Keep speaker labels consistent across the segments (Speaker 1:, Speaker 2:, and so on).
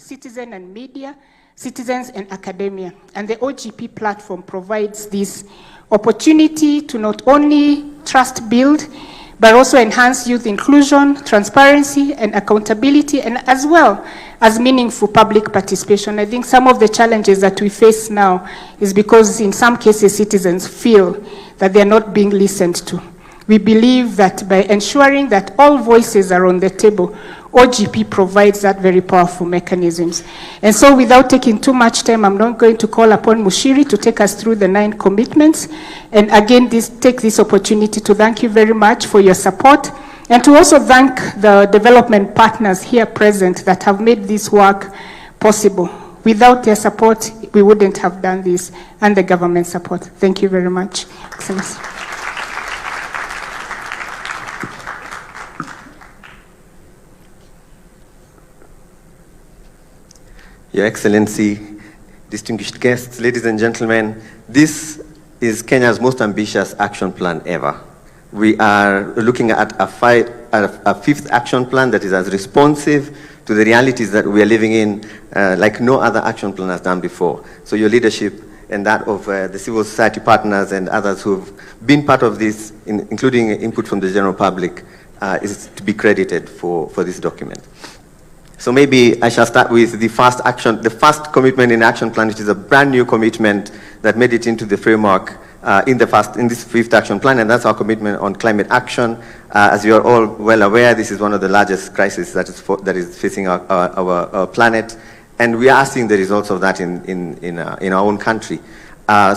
Speaker 1: citizen and media, citizens and academia. And the OGP platform provides this opportunity to not only trust build, but also enhance youth inclusion, transparency, and accountability, and as well as meaningful public participation. I think some of the challenges that we face now is because in some cases citizens feel that they are not being listened to. We believe that by ensuring that all voices are on the table, OGP provides that very powerful mechanisms. And so without taking too much time, I'm not going to call upon Mushiri to take us through the 9 commitments. And again, take this opportunity to thank you very much for your support, and to also thank the development partners here present that have made this work possible. Without their support, we wouldn't have done this, and the government support. Thank you very much. Excellency.
Speaker 2: Your Excellency, distinguished guests, ladies and gentlemen, this is Kenya's most ambitious action plan ever. We are looking at a 5th action plan that is as responsive to the realities that we are living in like no other action plan has done before. So your leadership and that of the civil society partners and others who've been part of this, including input from the general public, is to be credited for this document. So maybe I shall start with the first commitment in the action plan, which is a brand new commitment that made it into the framework in this 5th action plan, and that's our commitment on climate action. As you are all well aware, this is one of the largest crises that is facing our planet, and we are seeing the results of that in our own country.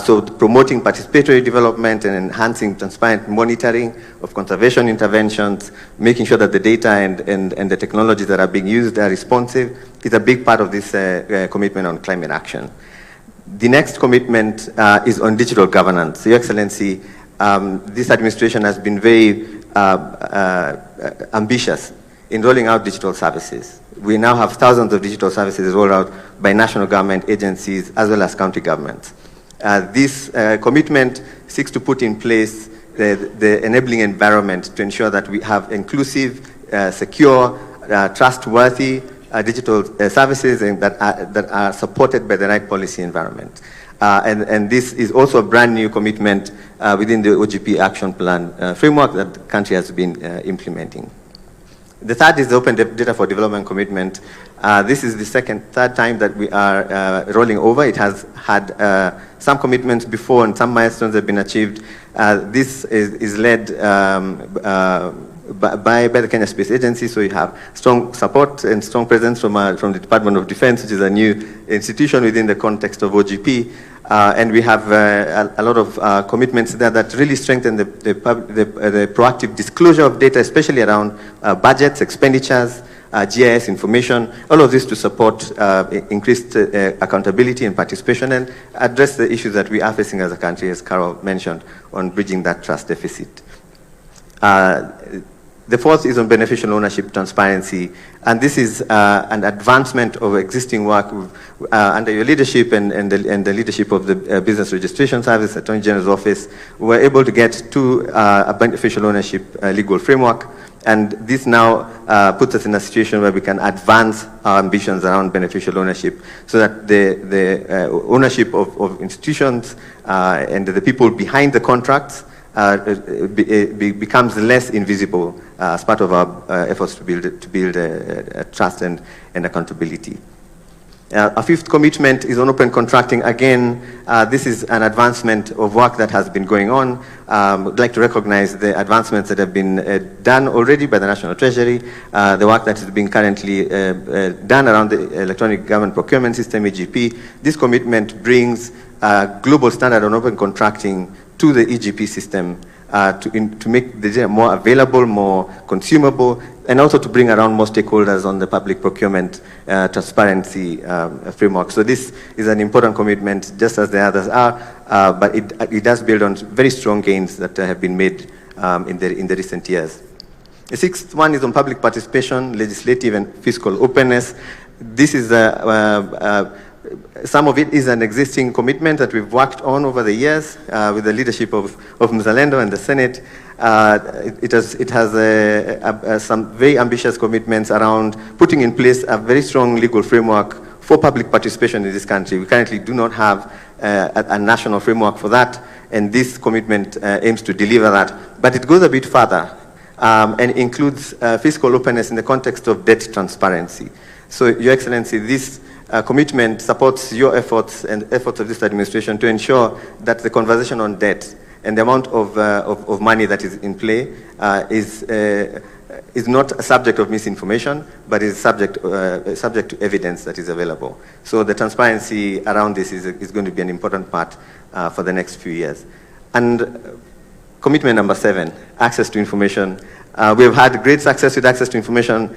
Speaker 2: So promoting participatory development and enhancing transparent monitoring of conservation interventions, making sure that the data and the technologies that are being used are responsive, is a big part of this commitment on climate action. The next commitment is on digital governance. Your Excellency, this administration has been very ambitious in rolling out digital services. We now have thousands of digital services rolled out by national government agencies as well as county governments. This commitment seeks to put in place the enabling environment to ensure that we have inclusive, secure, trustworthy digital services and that are supported by the right policy environment. And this is also a brand new commitment within the OGP Action Plan framework that the country has been implementing. The third is the Open Data for Development commitment. This is the third time that we are rolling over. It has had some commitments before and some milestones have been achieved. This is led by the Kenya Space Agency, so you have strong support and strong presence from the Department of Defense, which is a new institution within the context of OGP. And we have a lot of commitments there that really strengthen the proactive disclosure of data, especially around budgets, expenditures, GIS information, all of this to support increased accountability and participation and address the issues that we are facing as a country, as Carol mentioned, on bridging that trust deficit. The fourth is on beneficial ownership transparency, and this is an advancement of existing work under your leadership and the leadership of the Business Registration Service, Attorney General's Office. We were able to get to a beneficial ownership legal framework, and this now puts us in a situation where we can advance our ambitions around beneficial ownership so that the ownership of institutions and the people behind the contracts becomes less invisible as part of our efforts to build trust and accountability. Our fifth commitment is on open contracting. Again, this is an advancement of work that has been going on. I'd like to recognize the advancements that have been done already by the National Treasury, the work that is being currently done around the Electronic Government Procurement System, EGP. This commitment brings a global standard on open contracting to the EGP system to make the data more available, more consumable, and also to bring around more stakeholders on the public procurement transparency framework. So this is an important commitment, just as the others are, but it does build on very strong gains that have been made in the recent years. The sixth one is on public participation, legislative and fiscal openness. This is some of it is an existing commitment that we've worked on over the years with the leadership of Mzalendo and the Senate. It has some very ambitious commitments around putting in place a very strong legal framework for public participation in this country. We currently do not have a national framework for that, and this commitment aims to deliver that. But it goes a bit further and includes fiscal openness in the context of debt transparency. So, Your Excellency, this commitment supports your efforts and efforts of this administration to ensure that the conversation on debt and the amount of money that is in play is not a subject of misinformation, but is subject to evidence that is available. So the transparency around this is going to be an important part for the next few years. And commitment number 7, access to information. We have had great success with access to information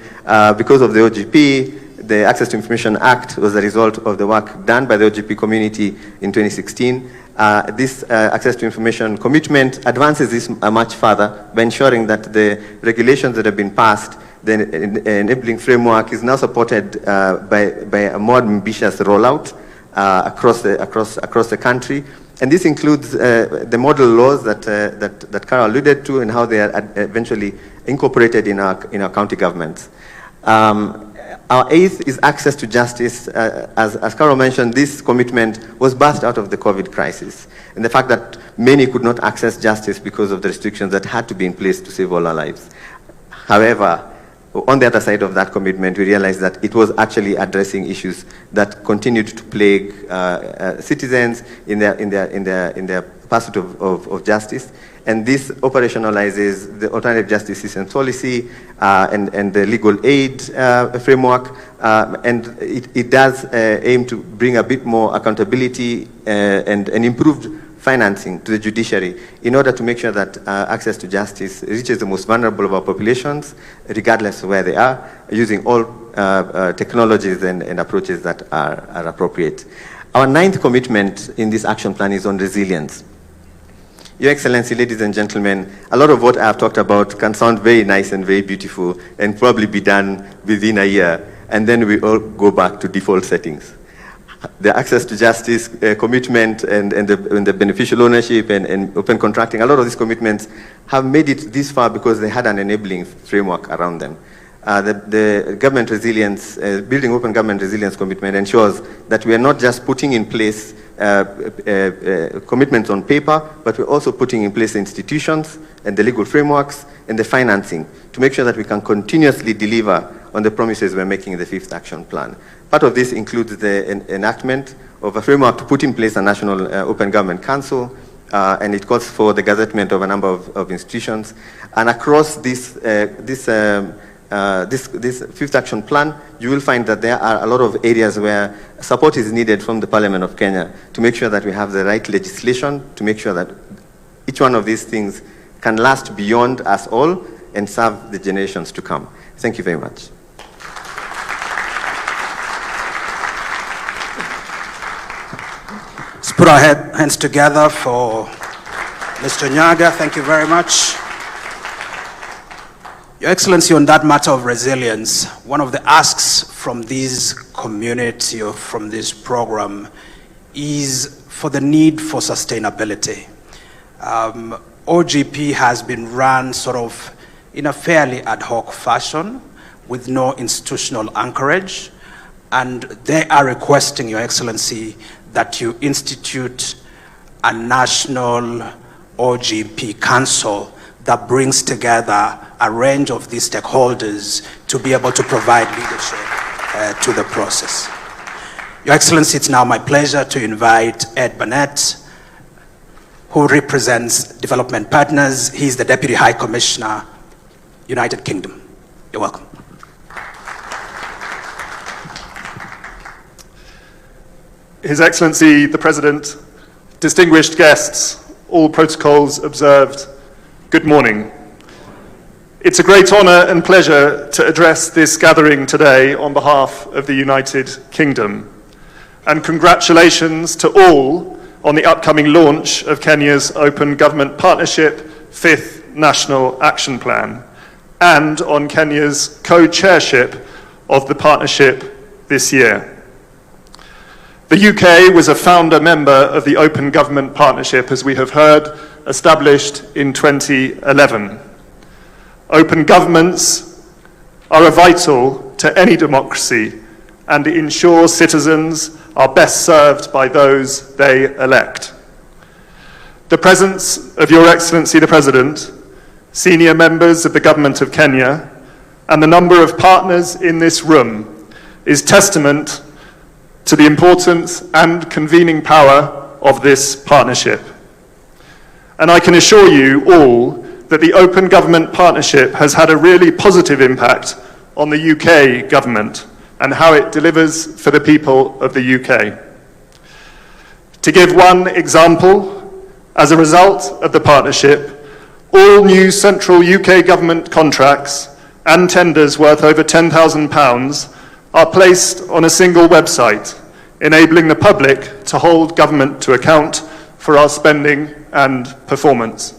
Speaker 2: because of the OGP. The Access to Information Act was a result of the work done by the OGP community in 2016. This Access to Information commitment advances this much further by ensuring that the regulations that have been passed, the enabling framework, is now supported by a more ambitious rollout across the country. And this includes the model laws that Carol alluded to and how they are eventually incorporated in our county governments. Our 8th is access to justice. As Carol mentioned, this commitment was birthed out of the COVID crisis and the fact that many could not access justice because of the restrictions that had to be in place to save all our lives. However, on the other side of that commitment, we realized that it was actually addressing issues that continued to plague citizens in their pursuit of justice. And this operationalizes the alternative justice system policy and the legal aid framework. And it does aim to bring a bit more accountability and improved financing to the judiciary in order to make sure that access to justice reaches the most vulnerable of our populations, regardless of where they are, using all technologies and approaches that are appropriate. Our 9th commitment in this action plan is on resilience. Your Excellency, ladies and gentlemen, a lot of what I have talked about can sound very nice and very beautiful and probably be done within a year, and then we all go back to default settings. The access to justice commitment and the beneficial ownership and open contracting, a lot of these commitments have made it this far because they had an enabling framework around them. The government resilience, building open government resilience commitment ensures that we are not just putting in place commitments on paper, but we're also putting in place institutions and the legal frameworks and the financing to make sure that we can continuously deliver on the promises we're making in the 5th Action Plan. Part of this includes the enactment of a framework to put in place a national open government council, and it calls for the gazettement of a number of institutions. And across this 5th Action Plan, you will find that there are a lot of areas where support is needed from the Parliament of Kenya to make sure that we have the right legislation, to make sure that each one of these things can last beyond us all and serve the generations to come. Thank you very much.
Speaker 3: Let's put our hands together for Mr. Nyaga. Thank you very much. Your Excellency, on that matter of resilience, one of the asks from this community or from this program is for the need for sustainability. OGP has been run sort of in a fairly ad hoc fashion with no institutional anchorage, and they are requesting, Your Excellency, that you institute a national OGP council that brings together a range of these stakeholders to be able to provide leadership to the process. Your Excellency, it's now my pleasure to invite Ed Burnett, who represents Development Partners. He's the Deputy High Commissioner, United Kingdom. You're welcome.
Speaker 4: His Excellency, the President, distinguished guests, all protocols observed, good morning. It's a great honor and pleasure to address this gathering today on behalf of the United Kingdom. And congratulations to all on the upcoming launch of Kenya's Open Government Partnership 5th National Action Plan, and on Kenya's co-chairship of the partnership this year. The UK was a founder member of the Open Government Partnership, as we have heard, established in 2011. Open governments are vital to any democracy and ensure citizens are best served by those they elect. The presence of Your Excellency the President, senior members of the Government of Kenya, and the number of partners in this room is testament to the importance and convening power of this partnership. And I can assure you all that the Open Government Partnership has had a really positive impact on the UK government and how it delivers for the people of the UK. To give one example, as a result of the partnership, all new central UK government contracts and tenders worth over £10,000 are placed on a single website, enabling the public to hold government to account for our spending and performance.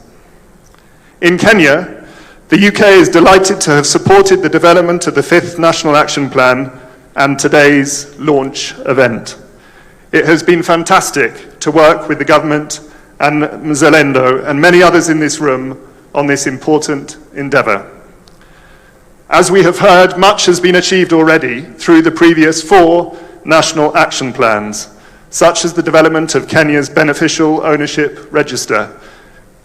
Speaker 4: In Kenya, the UK is delighted to have supported the development of the 5th National Action Plan and today's launch event. It has been fantastic to work with the government and Mzalendo and many others in this room on this important endeavour. As we have heard, much has been achieved already through the previous 4 national action plans, such as the development of Kenya's beneficial ownership register,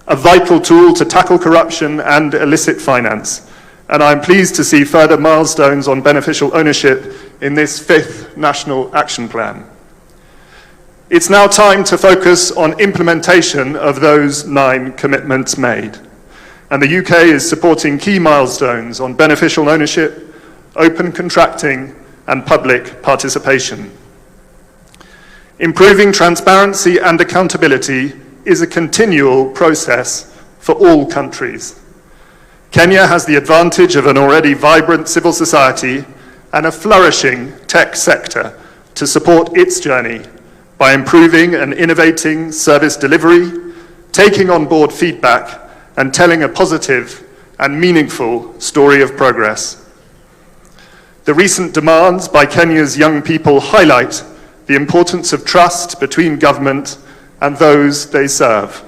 Speaker 4: a vital tool to tackle corruption and illicit finance. And I'm pleased to see further milestones on beneficial ownership in this 5th National Action Plan. It's now time to focus on implementation of those 9 commitments made. And the UK is supporting key milestones on beneficial ownership, open contracting, and public participation. Improving transparency and accountability is a continual process for all countries. Kenya has the advantage of an already vibrant civil society and a flourishing tech sector to support its journey by improving and innovating service delivery, taking on board feedback, and telling a positive and meaningful story of progress. The recent demands by Kenya's young people highlight the importance of trust between government and those they serve.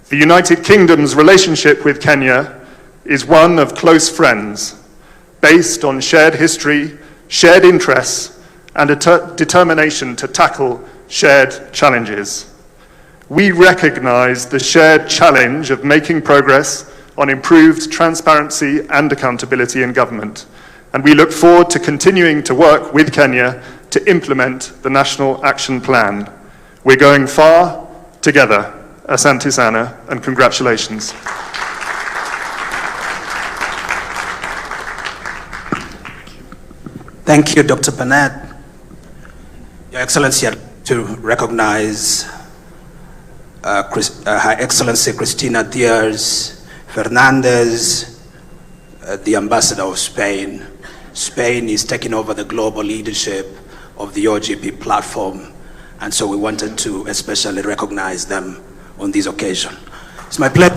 Speaker 4: The United Kingdom's relationship with Kenya is one of close friends, based on shared history, shared interests, and a determination to tackle shared challenges. We recognize the shared challenge of making progress on improved transparency and accountability in government, and we look forward to continuing to work with Kenya to implement the National Action Plan. We're going far together. Asante sana, and congratulations.
Speaker 3: Thank you, Dr. Bennett. Your Excellency, I'd like to recognize Her Excellency Cristina Diaz Fernandez, the Ambassador of Spain. Spain is taking over the global leadership of the OGP platform, and so we wanted to especially recognize them on this occasion. It's my pleasure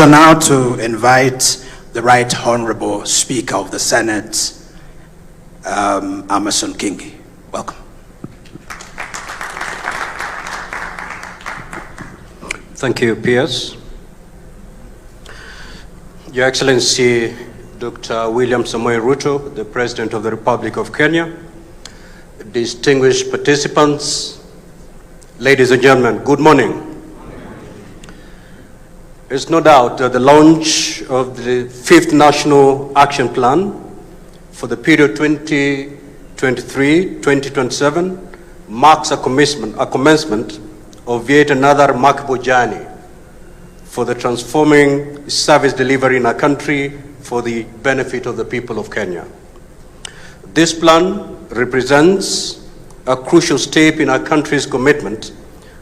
Speaker 3: now to invite the Right Honorable Speaker of the Senate, Amason Kingi. Welcome.
Speaker 5: Thank you, Piers. Your Excellency, Dr. William Samoei Ruto, the President of the Republic of Kenya, distinguished participants, ladies and gentlemen, good morning. There's no doubt that the launch of the 5th National Action Plan for the period 2023-2027 marks a commencement of yet another remarkable journey for the transforming service delivery in our country for the benefit of the people of Kenya. This plan represents a crucial step in our country's commitment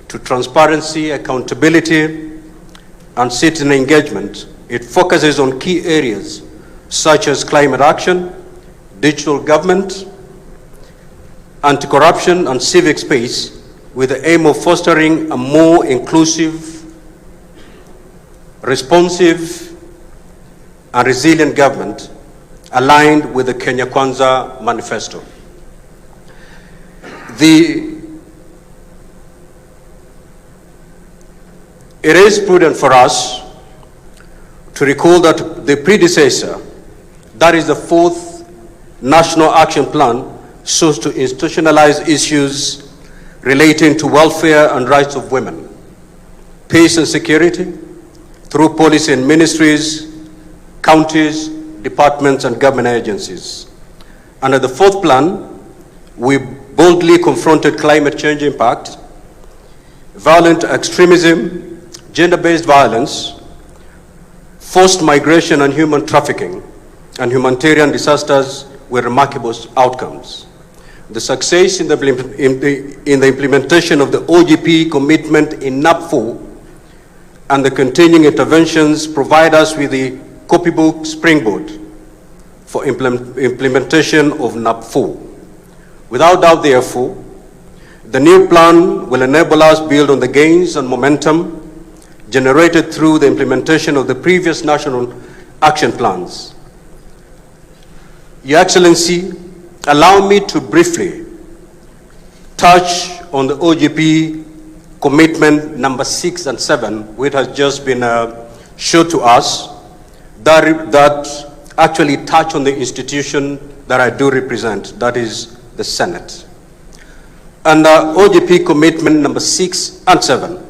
Speaker 5: to transparency, accountability, and citizen engagement. It focuses on key areas such as climate action, digital government, anti-corruption, and civic space, with the aim of fostering a more inclusive, responsive, and resilient government aligned with the Kenya Kwanza Manifesto. It is prudent for us to recall that the predecessor, that is the fourth National Action Plan, sought to institutionalize issues relating to welfare and rights of women, peace and security, through policy and ministries, counties, departments, and government agencies. Under the fourth plan, we boldly confronted climate change impact, violent extremism, gender-based violence, forced migration and human trafficking, and humanitarian disasters with remarkable outcomes. The success in the implementation of the OGP commitment in NAP4 and the continuing interventions provide us with the copybook springboard for implementation of NAP4. Without doubt, therefore, the new plan will enable us to build on the gains and momentum generated through the implementation of the previous national action plans. Your Excellency, allow me to briefly touch on the OGP commitment number 6 and 7, which has just been shown to us, that actually touch on the institution that I do represent, that is the Senate. And OGP commitment number 6 and 7,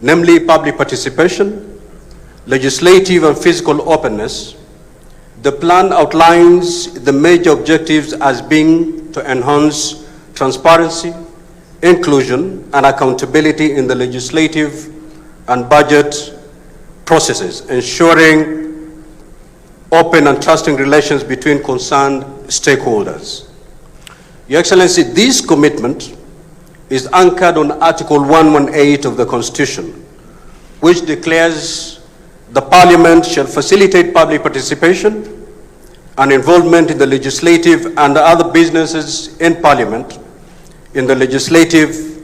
Speaker 5: namely public participation, legislative and physical openness, the plan outlines the major objectives as being to enhance transparency, inclusion, and accountability in the legislative and budget processes, ensuring open and trusting relations between concerned stakeholders. Your Excellency, this commitment is anchored on Article 118 of the Constitution, which declares the Parliament shall facilitate public participation and involvement in the legislative and other businesses in Parliament, in the legislative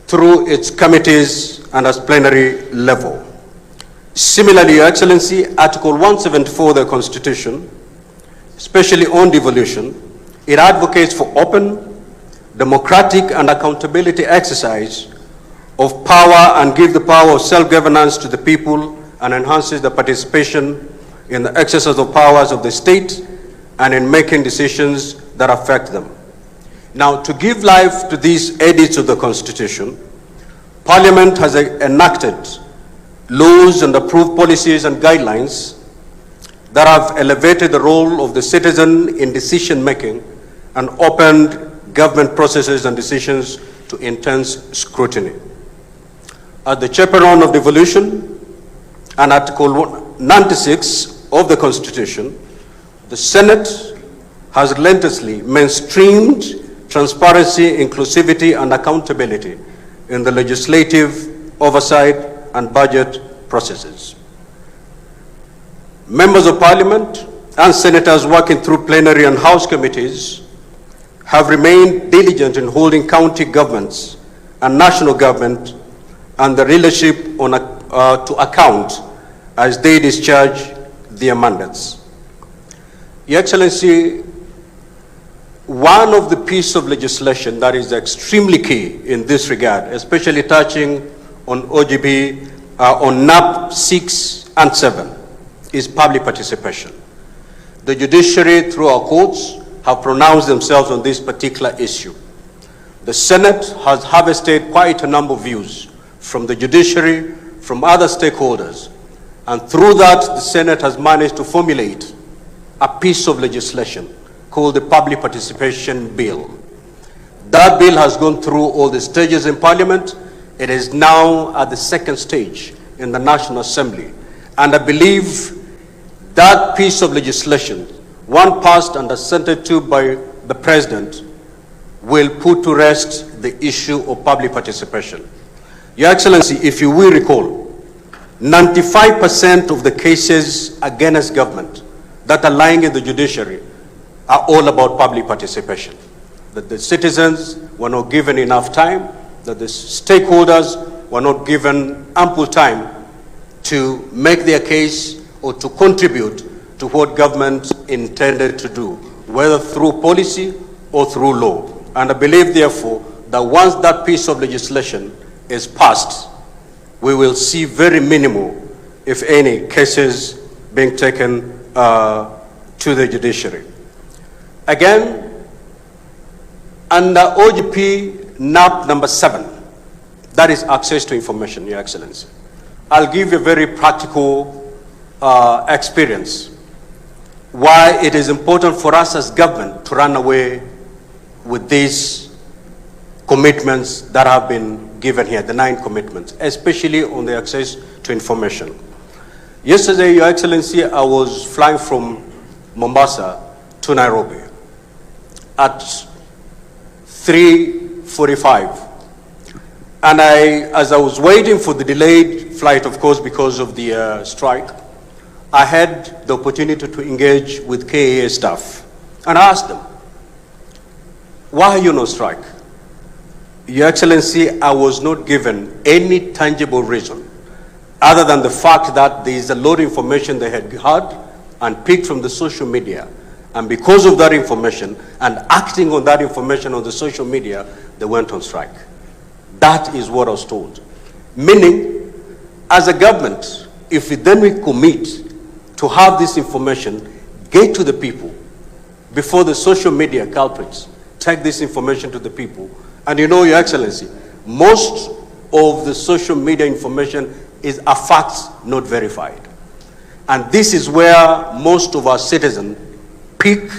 Speaker 5: through its committees and at plenary level. Similarly, Your Excellency, Article 174 of the Constitution, especially on devolution, it advocates for open, democratic, and accountability exercise of power and give the power of self-governance to the people and enhances the participation in the exercise of powers of the state and in making decisions that affect them. Now, to give life to these edicts of the Constitution, Parliament has enacted laws and approved policies and guidelines that have elevated the role of the citizen in decision-making and opened government processes and decisions to intense scrutiny. As the chaperone of devolution and Article 96 of the Constitution, the Senate has relentlessly mainstreamed transparency, inclusivity, and accountability in the legislative oversight and budget processes. Members of Parliament and senators working through plenary and House committees have remained diligent in holding county governments and national government and the leadership to account as they discharge their mandates. Your Excellency, one of the pieces of legislation that is extremely key in this regard, especially touching on OGP, on NAP 6 and 7, is public participation. The judiciary, through our courts, have pronounced themselves on this particular issue. The Senate has harvested quite a number of views from the judiciary, from other stakeholders, and through that, the Senate has managed to formulate a piece of legislation called the Public Participation Bill. That bill has gone through all the stages in Parliament. It is now at the second stage in the National Assembly. And I believe that piece of legislation, one passed and assented to by the President, will put to rest the issue of public participation. Your Excellency, if you will recall, 95% of the cases against government that are lying in the judiciary are all about public participation. That the citizens were not given enough time, that the stakeholders were not given ample time to make their case or to contribute to what government intended to do, whether through policy or through law. And I believe, therefore, that once that piece of legislation is passed, we will see very minimal, if any, cases being taken to the judiciary. Again, under OGP NAP number 7, that is access to information, Your Excellency. I'll give you a very practical experience why it is important for us as government to run away with these commitments that have been given here, the 9 commitments, especially on the access to information. Yesterday, Your Excellency, I was flying from Mombasa to Nairobi at 3:45. And as I was waiting for the delayed flight, of course, because of the strike, I had the opportunity to engage with KAA staff. And I asked them, why are you on strike? Your Excellency, I was not given any tangible reason other than the fact that there is a lot of information they had heard and picked from the social media. And because of that information and acting on that information on the social media, they went on strike. That is what I was told. Meaning, as a government, if we commit to have this information get to the people before the social media culprits take this information to the people, and you know, Your Excellency, most of the social media information is a facts not verified. And this is where most of our citizens pick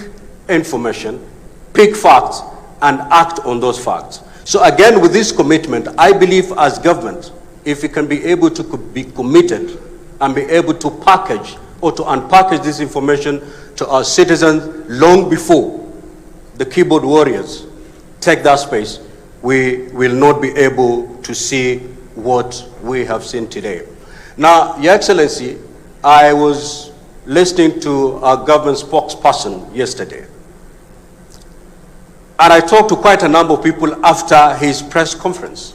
Speaker 5: information, pick facts, and act on those facts. So again, with this commitment, I believe as government, if we can be able to be committed and be able to package or to unpackage this information to our citizens long before the keyboard warriors take that space, we will not be able to see what we have seen today. Now, Your Excellency, I was listening to our government spokesperson yesterday. And I talked to quite a number of people after his press conference.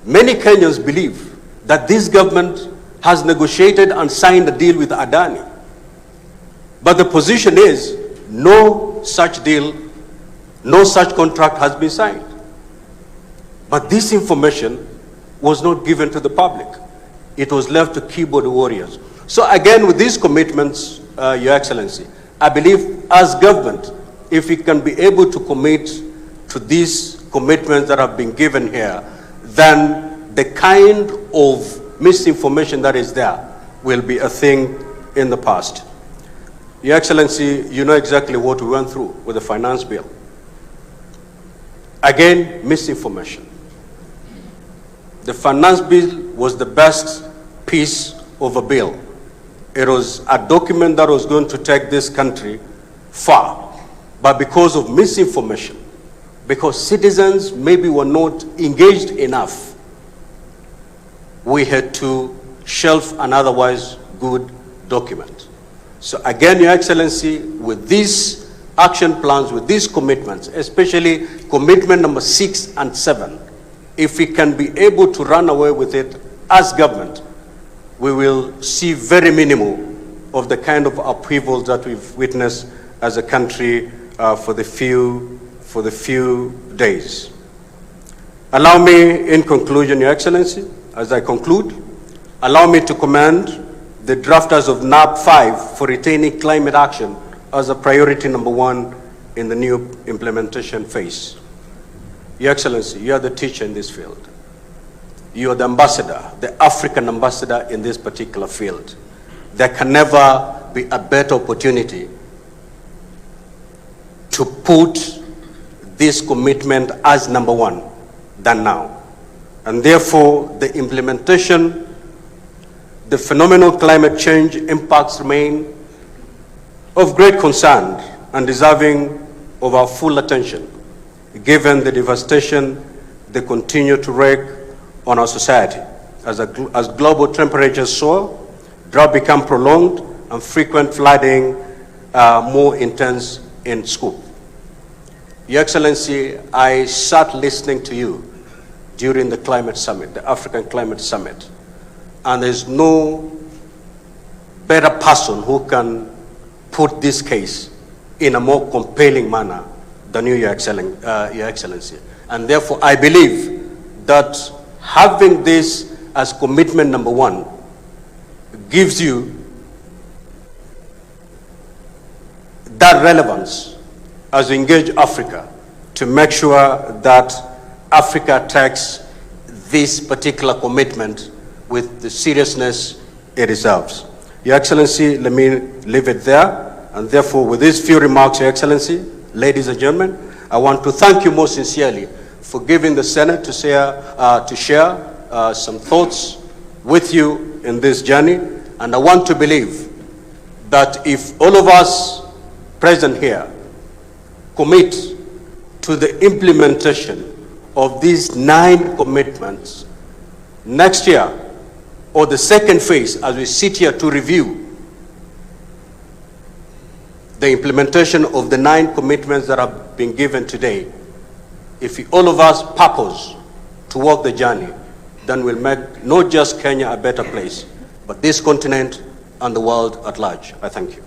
Speaker 5: Many Kenyans believe that this government has negotiated and signed a deal with Adani. But the position is no such deal, no such contract has been signed. But this information was not given to the public. It was left to keyboard warriors. So again, with these commitments, Your Excellency, I believe as government, if we can be able to commit to these commitments that have been given here, then the kind of misinformation that is there will be a thing in the past. Your Excellency, you know exactly what we went through with the finance bill. Again, misinformation. The finance bill was the best piece of a bill. It was a document that was going to take this country far. But because of misinformation, because citizens maybe were not engaged enough, we had to shelf an otherwise good document. So again, Your Excellency, with these action plans, with these commitments, especially commitment number 6 and 7, if we can be able to run away with it as government, we will see very minimal of the kind of upheavals that we've witnessed as a country for the few days. Allow me, in conclusion, Your Excellency, as I conclude, allow me to commend the drafters of NAP 5 for retaining climate action as a priority number 1 in the new implementation phase. Your Excellency, you are the teacher in this field. You are the ambassador, the African ambassador in this particular field. There can never be a better opportunity to put this commitment as number 1 than now. And therefore, the implementation, the phenomenal climate change impacts remain of great concern and deserving of our full attention, given the devastation they continue to wreak on our society. As global temperatures soar, drought become prolonged, and frequent flooding more intense in scope. Your Excellency, I sat listening to you during the climate summit, the African Climate Summit, and there's no better person who can put this case in a more compelling manner than you, Your Excellency. And therefore, I believe that having this as commitment number one gives you that relevance as we engage Africa to make sure that Africa takes this particular commitment with the seriousness it deserves. Your Excellency, let me leave it there. And therefore, with these few remarks, Your Excellency, ladies and gentlemen, I want to thank you most sincerely for giving the Senate to share some thoughts with you in this journey. And I want to believe that if all of us present here commit to the implementation of these 9 commitments next year, or the second phase as we sit here to review the implementation of the 9 commitments that have been given today, if all of us purpose to walk the journey, then we'll make not just Kenya a better place, but this continent and the world at large. I thank you.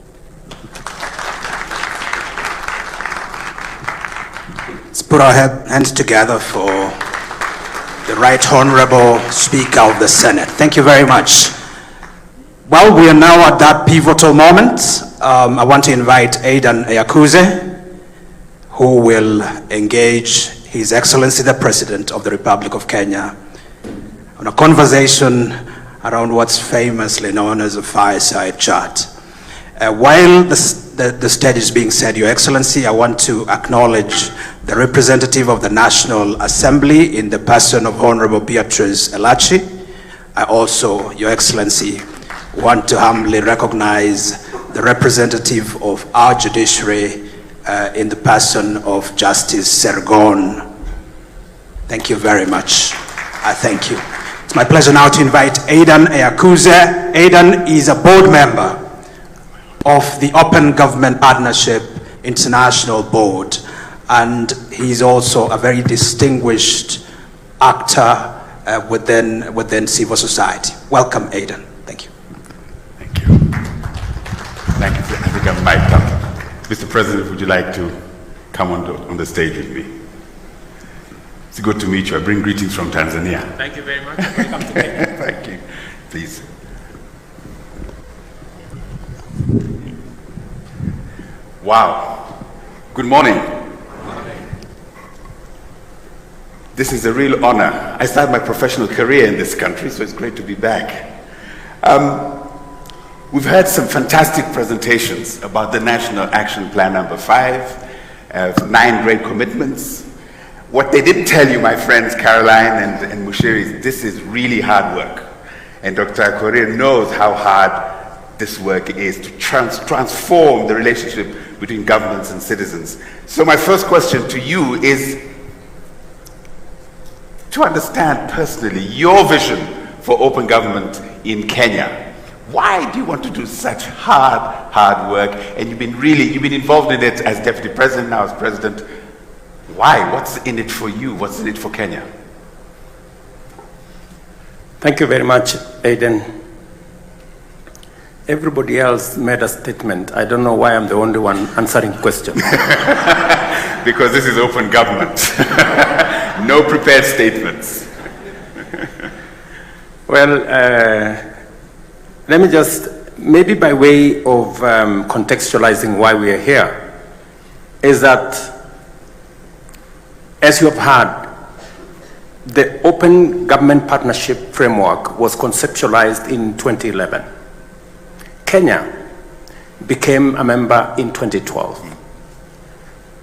Speaker 3: Let's put our hands together for the Right Honorable Speaker of the Senate. Thank you very much. Well, we are now at that pivotal moment. I want to invite Aidan Eyakuze, who will engage His Excellency the President of the Republic of Kenya on a conversation around what's famously known as a fireside chat. While the stage is being set, Your Excellency, I want to acknowledge the representative of the National Assembly in the person of Honorable Beatrice Elachi. I also, Your Excellency, want to humbly recognize the representative of our judiciary in the person of Justice Sergon. Thank you very much. I thank you. It's my pleasure now to invite Aidan Eyakuze. Aidan is a board member of the Open Government Partnership International Board, and he's also a very distinguished actor within civil society. Welcome, Aidan. Thank you.
Speaker 6: Thank you. Thank you. I think I'm mic'd up. Mr. President, would you like to come on the stage with me? It's good to meet you. I bring greetings from Tanzania.
Speaker 7: Thank you very much. Welcome to Kenya.
Speaker 6: Thank you. Please. Wow. Good morning. This is a real honor. I started my professional career in this country, so it's great to be back. We've heard some fantastic presentations about the National Action Plan number 5, 9 great commitments. What they didn't tell you, my friends, Caroline and Mushiri, is this is really hard work. And Dr. Korir knows how hard this work is to transform the relationship between governments and citizens. So my first question to you is to understand personally your vision for open government in Kenya. Why do you want to do such hard work? And you've been involved in it as Deputy President, now as President. Why? What's in it for you? What's in it for Kenya?
Speaker 8: Thank you very much, Aidan. Everybody else made a statement. I don't know why I'm the only one answering questions.
Speaker 6: Because this is open government. No prepared statements.
Speaker 8: Well, let me just, maybe by way of contextualizing why we are here, is that, as you have heard, the Open Government Partnership Framework was conceptualized in 2011. Kenya became a member in 2012.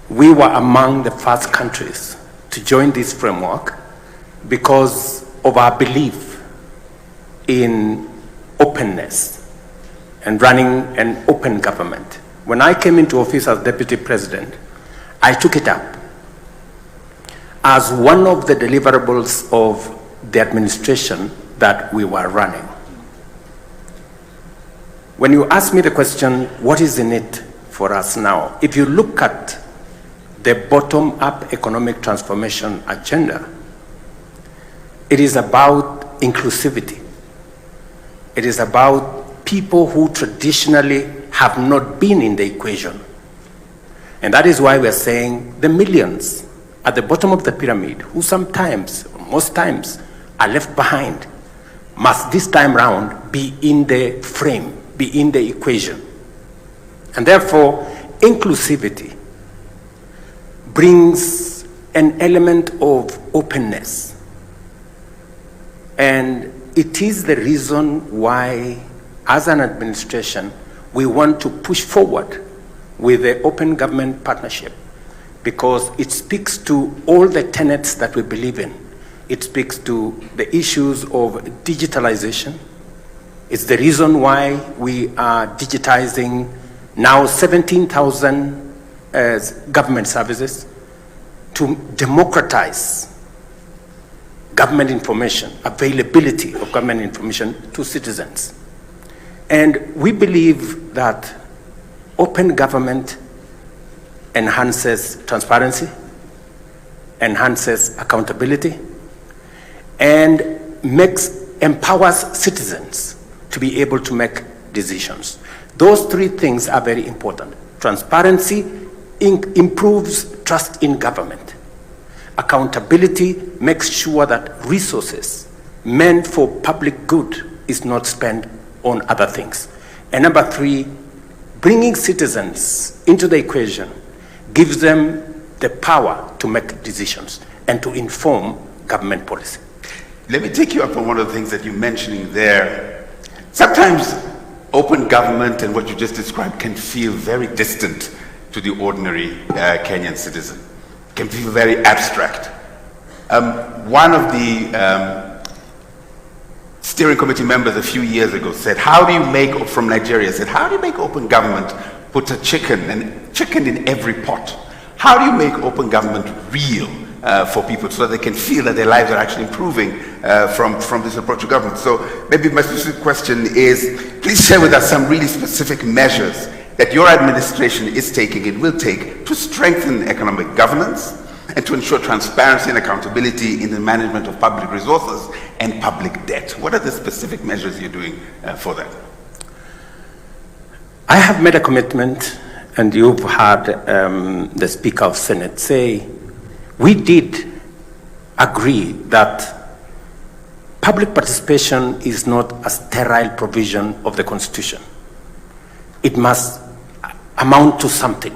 Speaker 8: We were among the first countries to join this framework because of our belief in openness and running an open government. When I came into office as Deputy President, I took it up as one of the deliverables of the administration that we were running. When you ask me the question, what is in it for us now? If you look at the bottom-up economic transformation agenda, it is about inclusivity. It is about people who traditionally have not been in the equation. And that is why we're saying the millions at the bottom of the pyramid, who sometimes, most times, are left behind, must this time round be in the frame, be in the equation. And therefore, inclusivity brings an element of openness. And it is the reason why, as an administration, we want to push forward with the Open Government Partnership, because it speaks to all the tenets that we believe in. It speaks to the issues of digitalization. It's the reason why we are digitizing now 17,000 government services to democratize government information, availability of government information to citizens. And we believe that open government enhances transparency, enhances accountability, and empowers citizens to be able to make decisions. Those three things are very important. Transparency improves trust in government. Accountability makes sure that resources meant for public good is not spent on other things. And number three, bringing citizens into the equation gives them the power to make decisions and to inform government policy.
Speaker 6: Let me take you up on one of the things that you're mentioning there. Sometimes open government and what you just described can feel very distant to the ordinary Kenyan citizen. Can feel very abstract. One of the steering committee members a few years ago said, from Nigeria, said, how do you make open government put a chicken in every pot? How do you make open government real for people so that they can feel that their lives are actually improving from this approach to government? So maybe my specific question is, please share with us some really specific measures that your administration is taking and will take to strengthen economic governance and to ensure transparency and accountability in the management of public resources and public debt. What are the specific measures you're doing for that?
Speaker 8: I have made a commitment, and you've heard the Speaker of Senate say, we did agree that public participation is not a sterile provision of the Constitution. It must amount to something.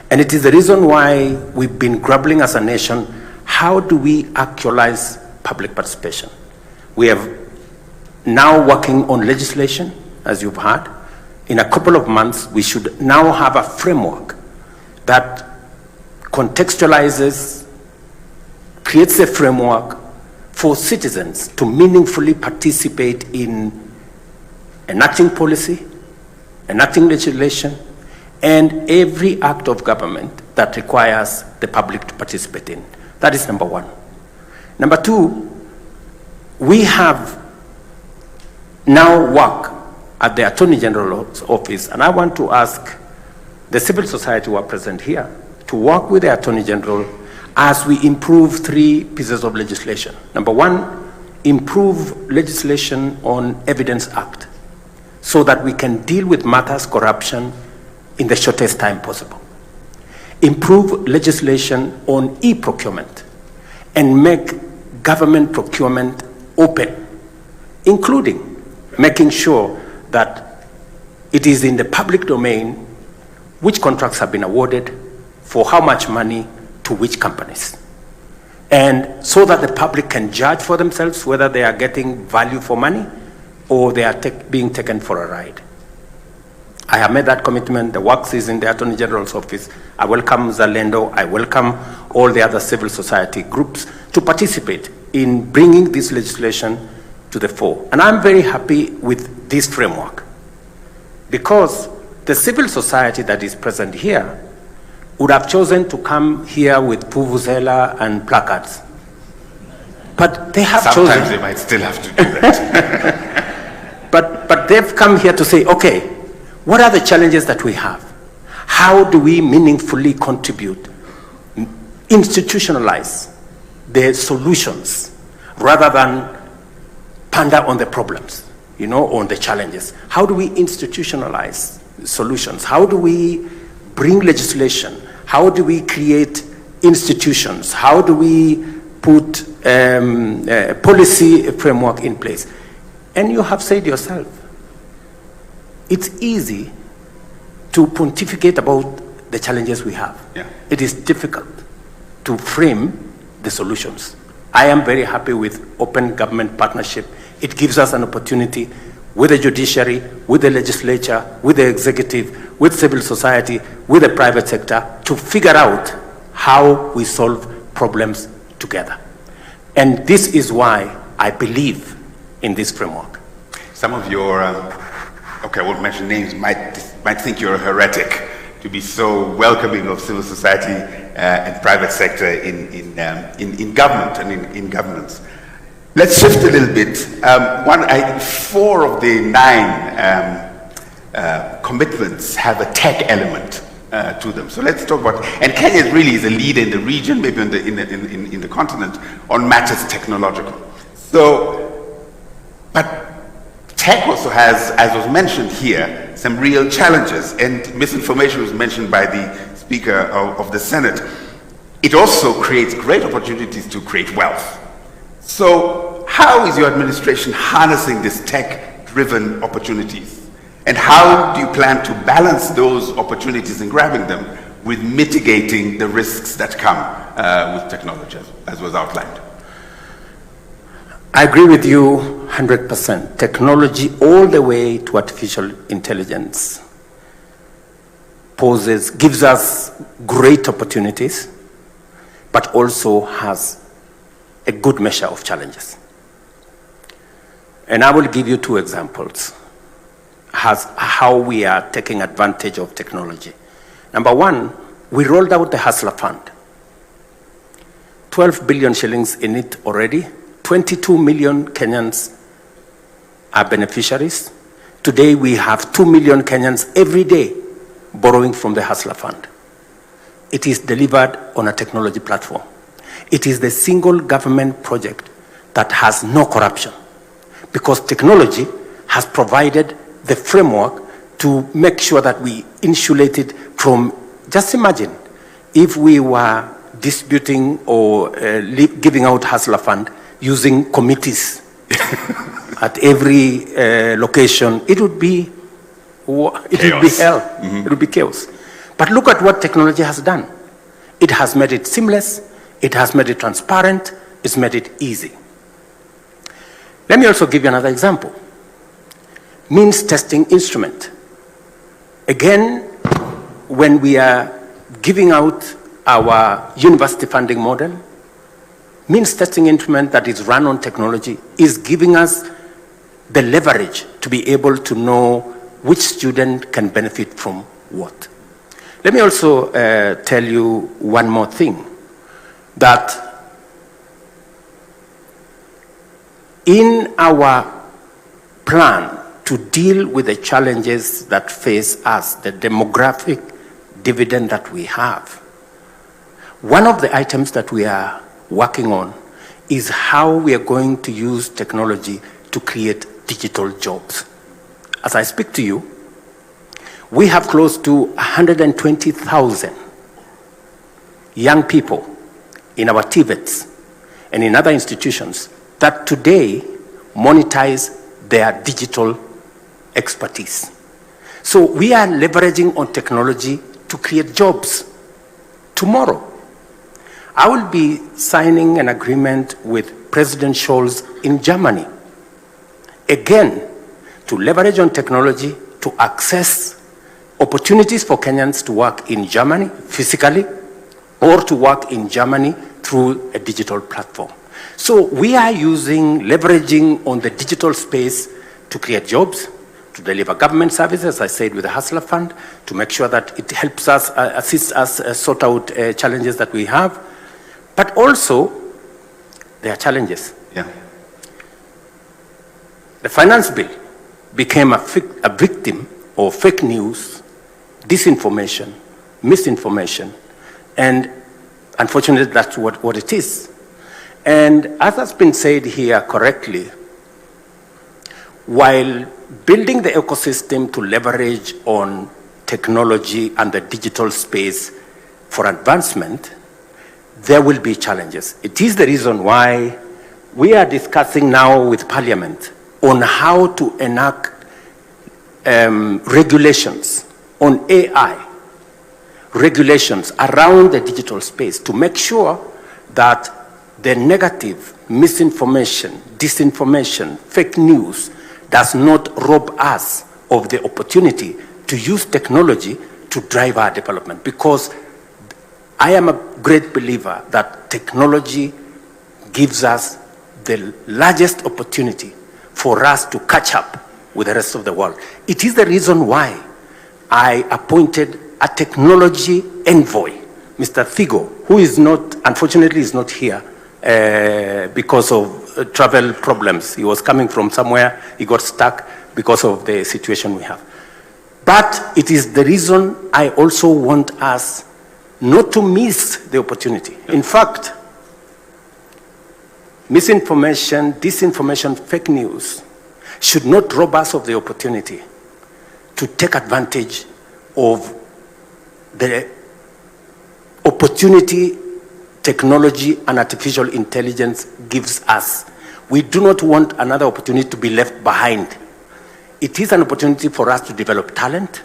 Speaker 8: And it is the reason why we've been grappling as a nation, how do we actualize public participation? We have now working on legislation, as you've heard. In a couple of months, we should now have a framework that contextualizes, creates a framework for citizens to meaningfully participate in enacting policy, enacting legislation, and every act of government that requires the public to participate in. That is number one. Number two, we have now work at the Attorney General's office, and I want to ask the civil society who are present here to work with the Attorney General as we improve three pieces of legislation. Number one, improve legislation on Evidence Act so that we can deal with matters corruption in the shortest time possible. Improve legislation on e-procurement and make government procurement open, including making sure that it is in the public domain which contracts have been awarded, for how much money, to which companies. And so that the public can judge for themselves whether they are getting value for money or they are being taken for a ride. I have made that commitment. The work is in the Attorney General's office. I welcome Zalendo. I welcome all the other civil society groups to participate in bringing this legislation to the fore. And I'm very happy with this framework because the civil society that is present here would have chosen to come here with vuvuzela and placards. But they have chosen.
Speaker 6: Sometimes they might still have to do that.
Speaker 8: but they've come here to say, okay, what are the challenges that we have? How do we meaningfully contribute, institutionalize the solutions rather than ponder on the problems, on the challenges? How do we institutionalize solutions? How do we bring legislation? How do we create institutions? How do we put a policy framework in place? And you have said yourself, it's easy to pontificate about the challenges we have.
Speaker 6: Yeah.
Speaker 8: It is difficult to frame the solutions. I am very happy with open government partnership. It gives us an opportunity with the judiciary, with the legislature, with the executive, with civil society, with the private sector to figure out how we solve problems together. And this is why I believe in this framework.
Speaker 6: Some of your, okay, I won't mention names, might think you're a heretic to be so welcoming of civil society and private sector in government and in governance. Let's shift a little bit. 4 of the 9 commitments have a tech element to them. So let's talk about, and Kenya really is a leader in the region, maybe in the continent, on matters technological. So, but tech also has, as was mentioned here, some real challenges, and misinformation was mentioned by the Speaker of the Senate. It also creates great opportunities to create wealth. So how is your administration harnessing these tech-driven opportunities? And how do you plan to balance those opportunities and grabbing them with mitigating the risks that come with technology, as was outlined?
Speaker 8: I agree with you 100%. Technology all the way to artificial intelligence gives us great opportunities, but also has a good measure of challenges. And I will give you 2 examples how we are taking advantage of technology. Number 1, we rolled out the Hustler Fund. 12 billion shillings in it already. 22 million Kenyans are beneficiaries. Today we have 2 million Kenyans every day borrowing from the Hustler Fund. It is delivered on a technology platform. It is the single government project that has no corruption, because technology has provided the framework to make sure that we insulate it from, just imagine, if we were distributing or giving out Hustler Fund using committees at every location, it would be hell. Mm-hmm. It would be chaos. But look at what technology has done. It has made it seamless, it has made it transparent, it's made it easy. Let me also give you another example. Means testing instrument. Again, when we are giving out our university funding model, means testing instrument that is run on technology is giving us the leverage to be able to know which student can benefit from what. Let me also tell you one more thing, that in our plan to deal with the challenges that face us, the demographic dividend that we have, one of the items that we are working on is how we are going to use technology to create digital jobs. As I speak to you, we have close to 120,000 young people in our TVETs and in other institutions that today monetize their digital expertise. So we are leveraging on technology to create jobs. Tomorrow, I will be signing an agreement with President Scholz in Germany, again, to leverage on technology to access opportunities for Kenyans to work in Germany physically or to work in Germany through a digital platform. So we are leveraging on the digital space to create jobs, to deliver government services, as I said, with the Hustler Fund, to make sure that it helps us, assists us sort out challenges that we have. But also, there are challenges.
Speaker 6: Yeah.
Speaker 8: The finance bill became a victim of fake news, disinformation, misinformation, and unfortunately that's what it is. And as has been said here correctly, while building the ecosystem to leverage on technology and the digital space for advancement, there will be challenges. It is the reason why we are discussing now with Parliament on how to enact regulations on AI, regulations around the digital space to make sure that the negative, misinformation, disinformation, fake news does not rob us of the opportunity to use technology to drive our development. Because I am a great believer that technology gives us the largest opportunity for us to catch up with the rest of the world. It is the reason why I appointed a technology envoy, Mr. Figo, who is not, unfortunately, is not here because of travel problems. He was coming from somewhere, he got stuck because of the situation we have. But it is the reason I also want us not to miss the opportunity. In fact, misinformation, disinformation, fake news should not rob us of the opportunity to take advantage of the opportunity technology and artificial intelligence gives us. We do not want another opportunity to be left behind. It is an opportunity for us to develop talent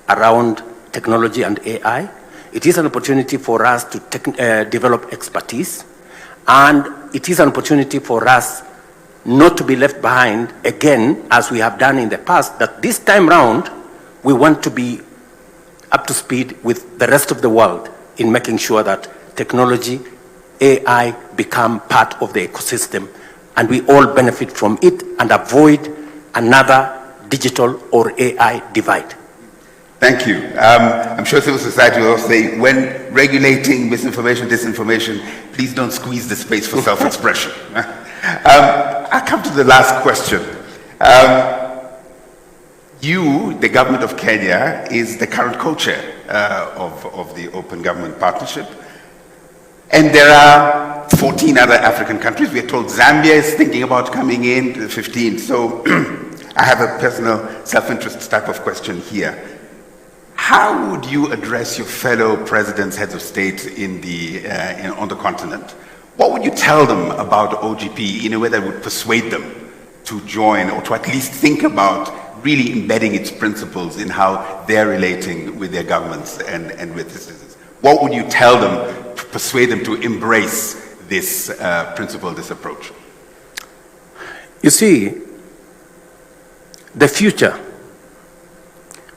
Speaker 8: around technology and AI. It is an opportunity for us to develop expertise. And it is an opportunity for us not to be left behind again, as we have done in the past, that this time round, we want to be up to speed with the rest of the world in making sure that technology, AI become part of the ecosystem and we all benefit from it and avoid another digital or AI divide.
Speaker 6: Thank you. I'm sure civil society will also say, when regulating misinformation, disinformation, please don't squeeze the space for self-expression. I'll come to the last question. You, the government of Kenya, is the current co-chair of the Open Government Partnership. And there are 14 other African countries. We're told Zambia is thinking about coming in to the 15. So I have a personal self-interest type of question here. How would you address your fellow presidents, heads of state on the continent? What would you tell them about OGP in a way that would persuade them to join or to at least think about really embedding its principles in how they're relating with their governments and with the citizens? What would you tell them to persuade them to embrace this principle, this approach?
Speaker 8: You see, the future,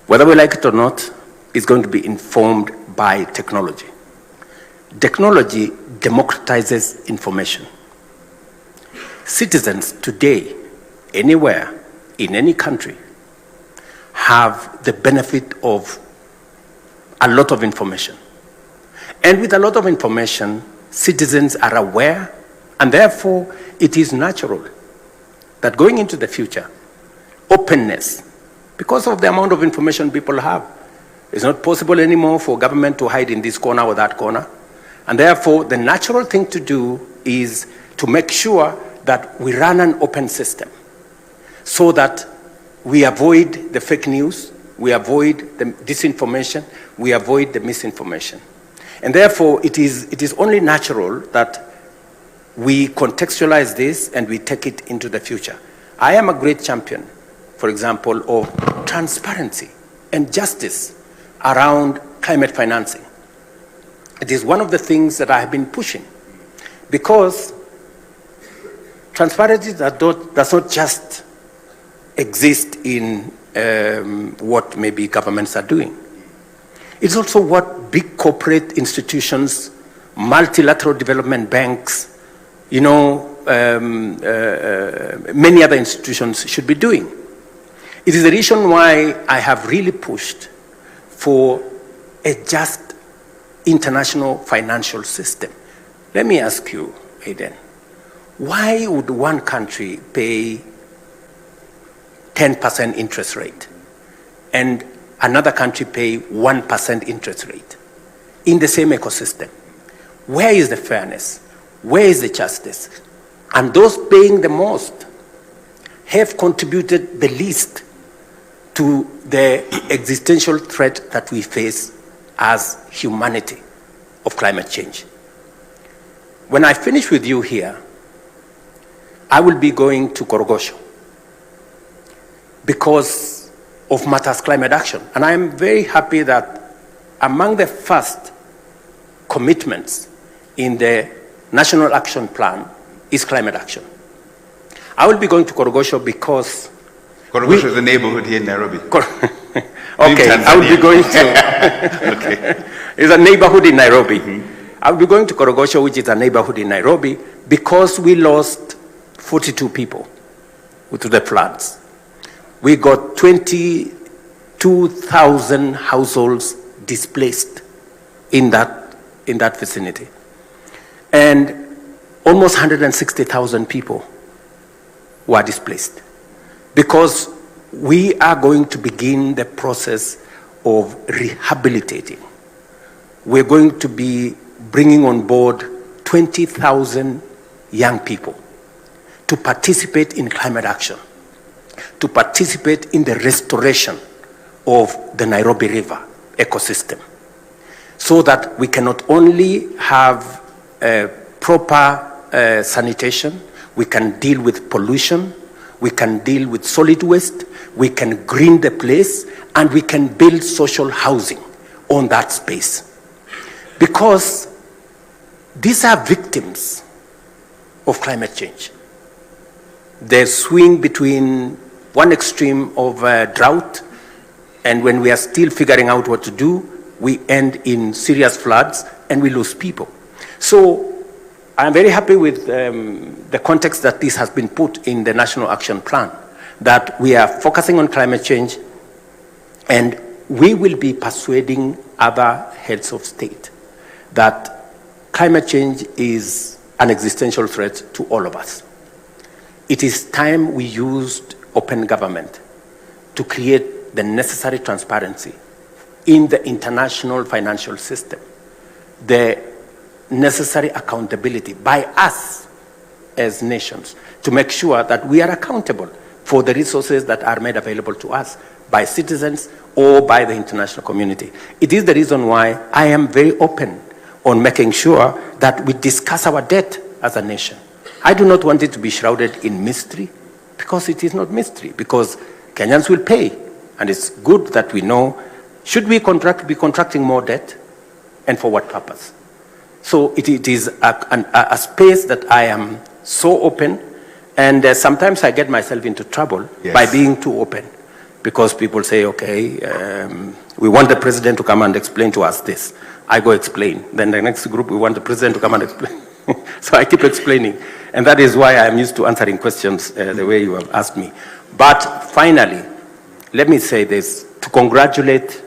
Speaker 8: whether we like it or not, is going to be informed by technology. Technology democratizes information. Citizens today, anywhere, in any country, have the benefit of a lot of information. And with a lot of information, citizens are aware, and therefore it is natural that going into the future, openness, because of the amount of information people have, it's not possible anymore for government to hide in this corner or that corner. And therefore, the natural thing to do is to make sure that we run an open system so that we avoid the fake news, we avoid the disinformation, we avoid the misinformation. And therefore, it is only natural that we contextualize this and we take it into the future. I am a great champion, for example, of transparency and justice around climate financing. It is one of the things that I have been pushing, because transparency does not just exist in what maybe governments are doing. It's also what big corporate institutions, multilateral development banks, many other institutions should be doing. It is the reason why I have really pushed for a just international financial system. Let me ask you, Aiden, why would one country pay 10% interest rate and another country pay 1% interest rate in the same ecosystem? Where is the fairness? Where is the justice? And those paying the most have contributed the least to the existential threat that we face as humanity of climate change. When I finish with you here, I will be going to Korogosho because of matters climate action. And I am very happy that among the first commitments in the National Action Plan is climate action. I will be going to Korogosho because...
Speaker 6: Korogosho is a neighborhood here in Nairobi.
Speaker 8: Okay, I will be going to...
Speaker 6: Okay.
Speaker 8: It's a neighborhood in Nairobi. Mm-hmm. I will be going to Korogosho, which is a neighborhood in Nairobi, because we lost 42 people to the floods. We got 22,000 households displaced in that vicinity. And almost 160,000 people were displaced because we are going to begin the process of rehabilitating. We're going to be bringing on board 20,000 young people to participate in climate action, to participate in the restoration of the Nairobi River ecosystem, so that we can not only have proper sanitation, we can deal with pollution, we can deal with solid waste, we can green the place, and we can build social housing on that space. Because these are victims of climate change. They swing between one extreme of drought, and when we are still figuring out what to do, we end in serious floods and we lose people. So I'm very happy with the context that this has been put in the National Action Plan, that we are focusing on climate change, and we will be persuading other heads of state that climate change is an existential threat to all of us. It is time we used open government to create the necessary transparency in the international financial system, the necessary accountability by us as nations to make sure that we are accountable for the resources that are made available to us by citizens or by the international community. It is the reason why I am very open on making sure that we discuss our debt as a nation. I do not want it to be shrouded in mystery, because it is not mystery, because Kenyans will pay, and it's good that we know, should we be contracting more debt, and for what purpose? So it is a space that I am so open, and sometimes I get myself into trouble by being too open, because people say, okay, we want the president to come and explain to us this. I go explain. Then the next group, we want the president to come and explain. So I keep explaining. And that is why I'm used to answering questions the way you have asked me. But finally, let me say this, to congratulate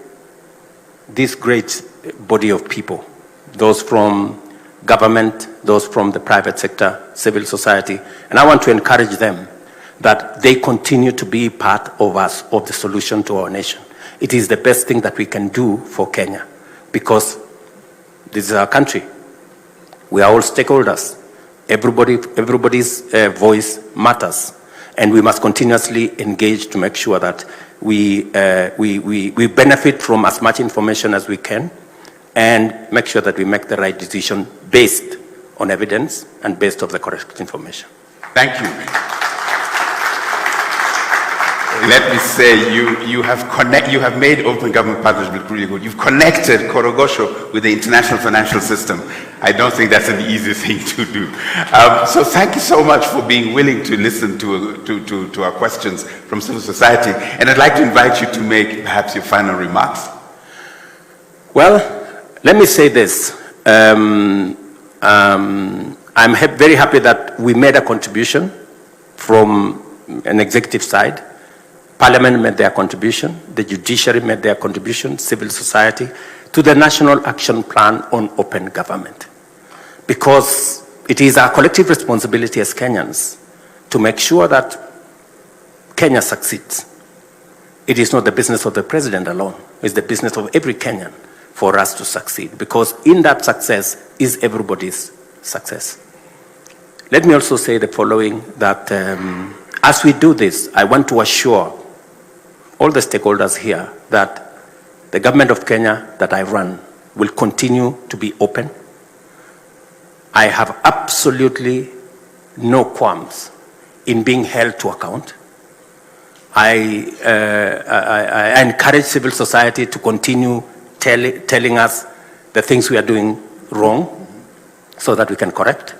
Speaker 8: this great body of people, those from government, those from the private sector, civil society, and I want to encourage them that they continue to be part of us, of the solution to our nation. It is the best thing that we can do for Kenya, because this is our country. We are all stakeholders. Everybody's voice matters, and we must continuously engage to make sure that we benefit from as much information as we can, and make sure that we make the right decision based on evidence and based on the correct information.
Speaker 6: Thank you. Let me say, you have made open government partnership really good. You've connected Korogosho with the international financial system. I don't think that's an easy thing to do. So thank you so much for being willing to listen to our questions from civil society. And I'd like to invite you to make perhaps your final remarks.
Speaker 8: Well, let me say this. I'm very happy that we made a contribution from an executive side. Parliament made their contribution, the judiciary made their contribution, civil society, to the National Action Plan on Open Government. Because it is our collective responsibility as Kenyans to make sure that Kenya succeeds. It is not the business of the president alone, it's the business of every Kenyan for us to succeed, because in that success is everybody's success. Let me also say the following, that as we do this, I want to assure all the stakeholders here that the government of Kenya that I run will continue to be open. I have absolutely no qualms in being held to account. I encourage civil society to continue telling us the things we are doing wrong so that we can correct.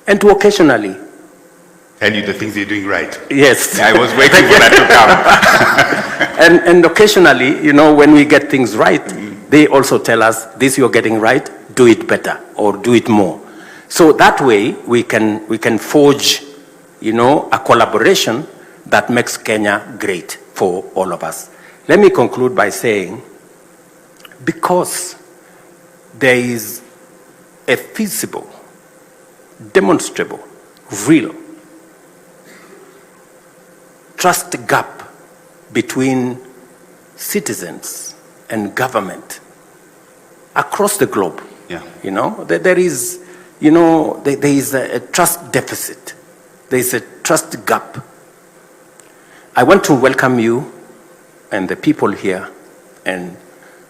Speaker 8: And to occasionally
Speaker 6: tell you the things you're doing right.
Speaker 8: Yes.
Speaker 6: I was waiting for that to come.
Speaker 8: and occasionally, you know, when we get things right, they also tell us, this you're getting right, do it better or do it more. So that way we can forge, you know, a collaboration that makes Kenya great for all of us. Let me conclude by saying, because there is a feasible, demonstrable, real trust gap between citizens and government across the globe.
Speaker 6: Yeah.
Speaker 8: You know, there is, you know, there is a trust deficit. There is a trust gap. I want to welcome you and the people here and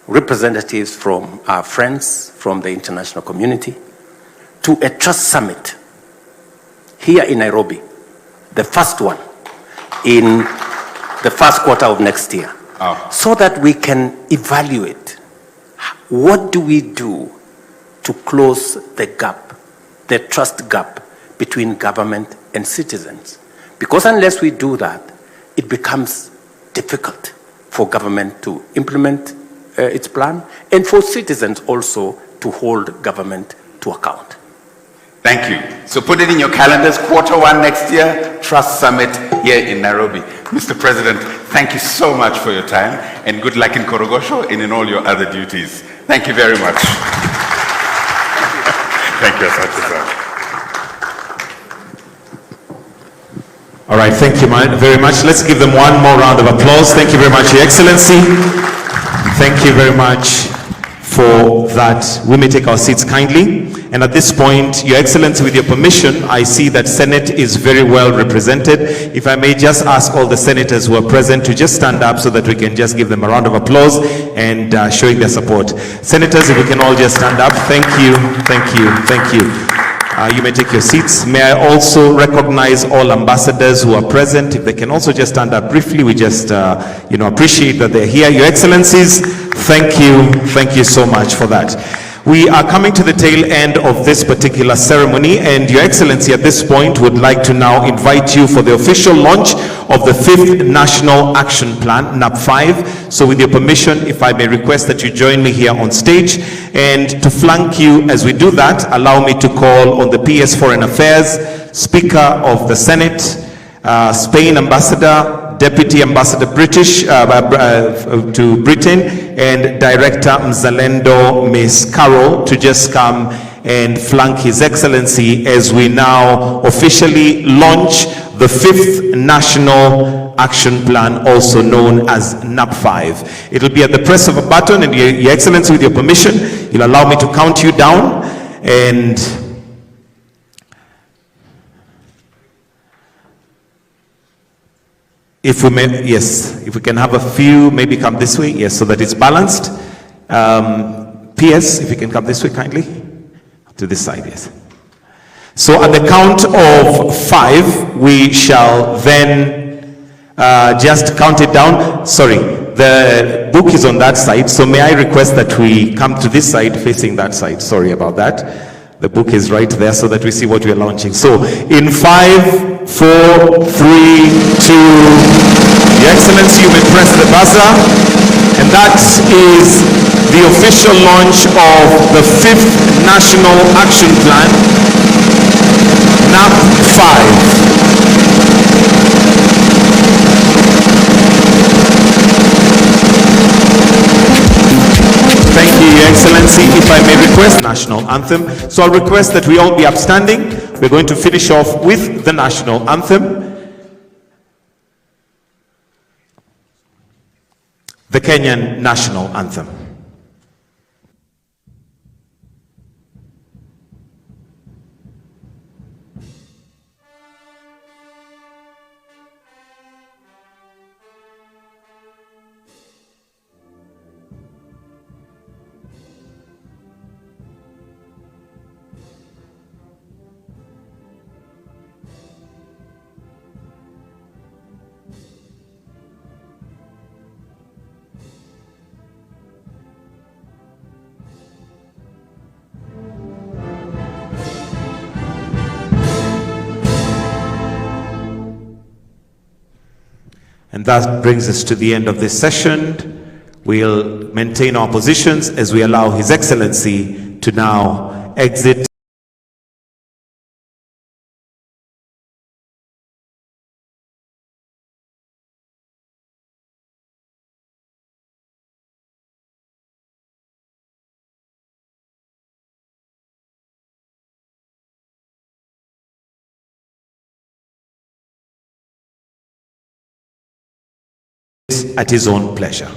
Speaker 8: representatives from our friends from the international community to a trust summit here in Nairobi, the first one in the first quarter of next year, so that we can evaluate what do we do to close the gap, the trust gap between government and citizens. Because unless we do that, it becomes difficult for government to implement its plan and for citizens also to hold government to account.
Speaker 6: Thank you. So put it in your calendars, Q1 next year, Trust Summit here in Nairobi. Mr. President, thank you so much for your time and good luck in Korogosho and in all your other duties. Thank you very much. Thank you, Asante.
Speaker 9: All right, thank you very much. Let's give them one more round of applause. Thank you very much, Your Excellency. Thank you very much for that. We may take our seats kindly. And at this point, Your Excellency, with your permission, I see that Senate is very well represented. If I may just ask all the senators who are present to just stand up so that we can just give them a round of applause and showing their support. Senators, if we can all just stand up. Thank you, thank you, thank you. You may take your seats. May I also recognize all ambassadors who are present. If they can also just stand up briefly, we just appreciate that they're here. Your Excellencies, thank you so much for that. We are coming to the tail end of this particular ceremony, and Your Excellency at this point would like to now invite you for the official launch of the 5th National Action Plan, NAP 5. So with your permission, if I may request that you join me here on stage, and to flank you as we do that, allow me to call on the PS Foreign Affairs, Speaker of the Senate, Spain Ambassador, Deputy Ambassador British to Britain, and Director Mzalendo Ms. Carol to just come and flank His Excellency as we now officially launch the 5th National Action Plan, also known as NAP 5. It'll be at the press of a button, and Your Excellency, with your permission, you'll allow me to count you down, and if we may, yes, if we can have a few, maybe come this way, yes, so that it's balanced. PS, if you can come this way kindly, to this side, yes. So at the count of 5, we shall then just count it down. Sorry, the book is on that side, so may I request that we come to this side facing that side. Sorry about that. The book is right there so that we see what we are launching. So in 5, 4, 3, 2, Your Excellency, you may press the buzzer. And that is the official launch of the 5th National Action Plan, NAP 5. Thank you, Your Excellency. If I may request national anthem. So I'll request that we all be upstanding. We're going to finish off with the national anthem. The Kenyan national anthem. And that brings us to the end of this session. We'll maintain our positions as we allow His Excellency to now exit. At his own pleasure.